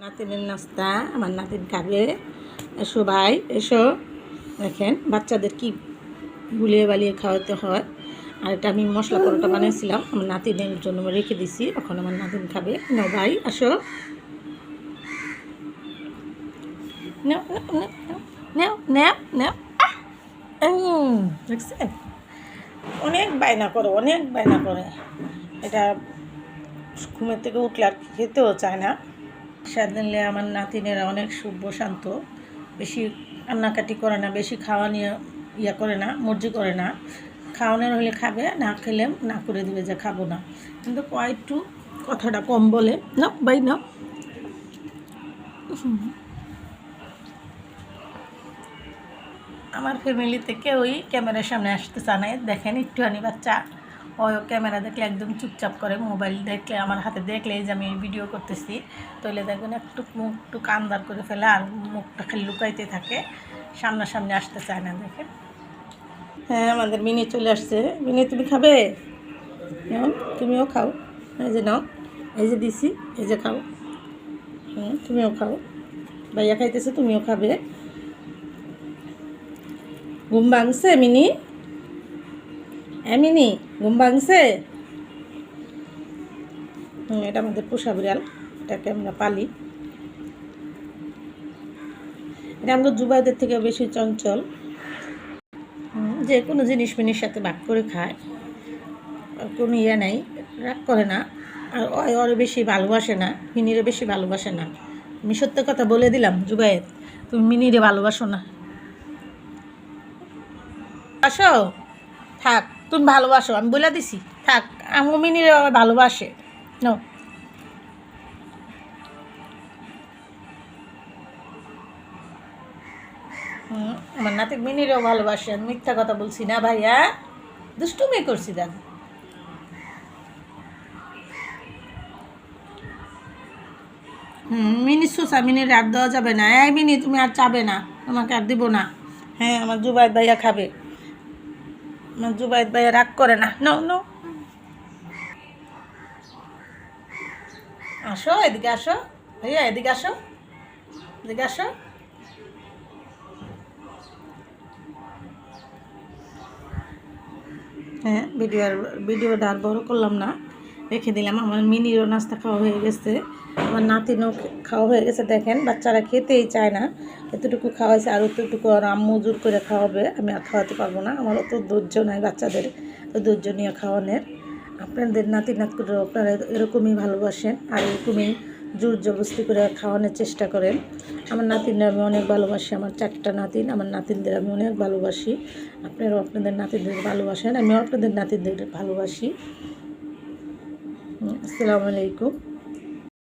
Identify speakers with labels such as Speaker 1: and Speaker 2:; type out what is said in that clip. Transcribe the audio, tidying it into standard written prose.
Speaker 1: নাতিনের নাস্তা আমার নাতিন খাবে। এসো ভাই এসো। দেখেন বাচ্চাদের কি গুলিয়ে বালিয়ে খাওয়াতে হয়। আর এটা আমি মশলা পরোটা বানিয়েছিলাম, আমার নাতিনের জন্য রেখে দিছি। এখন আমার নাতিন খাবে। নাও ভাই আসো, নাও নাও নাও নাও নাও। দেখছেন অনেক বায়না করে, অনেক বায়না করে। এটা ঘুমের থেকে উঠলে আর খেতেও চায় না। দিলে আমার নাতিনেরা অনেক শুভ শান্ত, বেশি কান্নাকাটি করে না, বেশি খাওয়া নিয়ে ইয়া করে না, মর্জি করে না। খাওয়ানোর হলে খাবে, না খেলে না করে দিবে যে খাবো না। কিন্তু একটু কথাটা কম বলে। না ভাই না, আমার ফ্যামিলিতে কেউই ক্যামেরার সামনে আসতে চায় না। দেখেন একটুখানি বাচ্চা ও ক্যামেরা দেখলে একদম চুপচাপ করে, মোবাইল দেখলে আমার হাতে দেখলে যে আমি ভিডিও করতেছি তাহলে দেখবেন একটু মুখ একটু কান্দার করে ফেলে আর মুখটা খালি লুকাইতে থাকে, সামনাসামনি আসতে চায় না। দেখেন হ্যাঁ আমাদের মিনি চলে আসছে। মিনি তুমি খাবে? নাও তুমিও খাও, এই যে নাও, এই যে দিছি, এই যে খাও। তুমিও খাও, ভাইয়া খাইতেছে তুমিও খাবে। ঘুম ভাঙছে মিনি? মিনি ঘুম ভাঙছে? এটা আমাদের পোষা বিড়াল, এটাকে আমরা পালি। এটা আমরা জুবাইদের থেকে বেশি চঞ্চল, যে কোনো জিনিস মিনির সাথে ভাগ করে খায়, কোনো ইয়ে নাই, রাগ করে না। আর ওরে বেশি ভালোবাসে না, মিনিরে বেশি ভালোবাসে না। আমি সত্য কথা বলে দিলাম জুবাইদ, তুমি মিনিরে ভালোবাসো না। আসো থাক, তুমি ভালোবাসো, আমি বলে দিছি থাক। আমার মিনিরে ভালোবাসে। নো আমার নাতি মিনিরেও ভালোবাসে, আমি মিথ্যা কথা বলছি না ভাইয়া, দুষ্টুমি করছি দাদা। মিনি সুসা, মিনির আর দেওয়া যাবে না। এই মিনি তুমি আর চাবে না, তোমাকে আর দিব না। হ্যাঁ আমার জুবাইদ ভাইয়া খাবে, আমার জুবাইদ ভাইয়া রাগ করে না। নো নো আসো এদিকে আসো ভাইয়া, এদিকে আসো, এদিকে আসো। হ্যাঁ ভিডিওটা আর বড় করলাম না, রেখে দিলাম। আমার মিনিরও নাস্তা খাওয়া হয়ে গেছে, আমার নাতিনও খাওয়া হয়ে গেছে। দেখেন বাচ্চারা খেতেই চায় না, এতটুকু খাওয়াইছে আর এতটুকু আর আম্মু জোর করে খাওয়াবে, আমি আর খাওয়াতে পারবো না। আমার অত ধৈর্য নাই বাচ্চাদের, তো ধৈর্য নিয়ে খাওয়ানোর। আপনাদের নাতি নাতকুরা আপনারা এরকমই ভালোবাসেন আর এরকমই জোর জবরদস্তি করে খাওয়ানোর চেষ্টা করেন। আমার নাতিনদের আমি অনেক ভালোবাসি, আমার 4টা নাতিন, আমার নাতিনদের আমি অনেক ভালোবাসি। আপনারাও আপনাদের নাতিনদের ভালোবাসেন, আমিও আপনাদের নাতিনদের ভালোবাসি। আসসালামু আলাইকুম।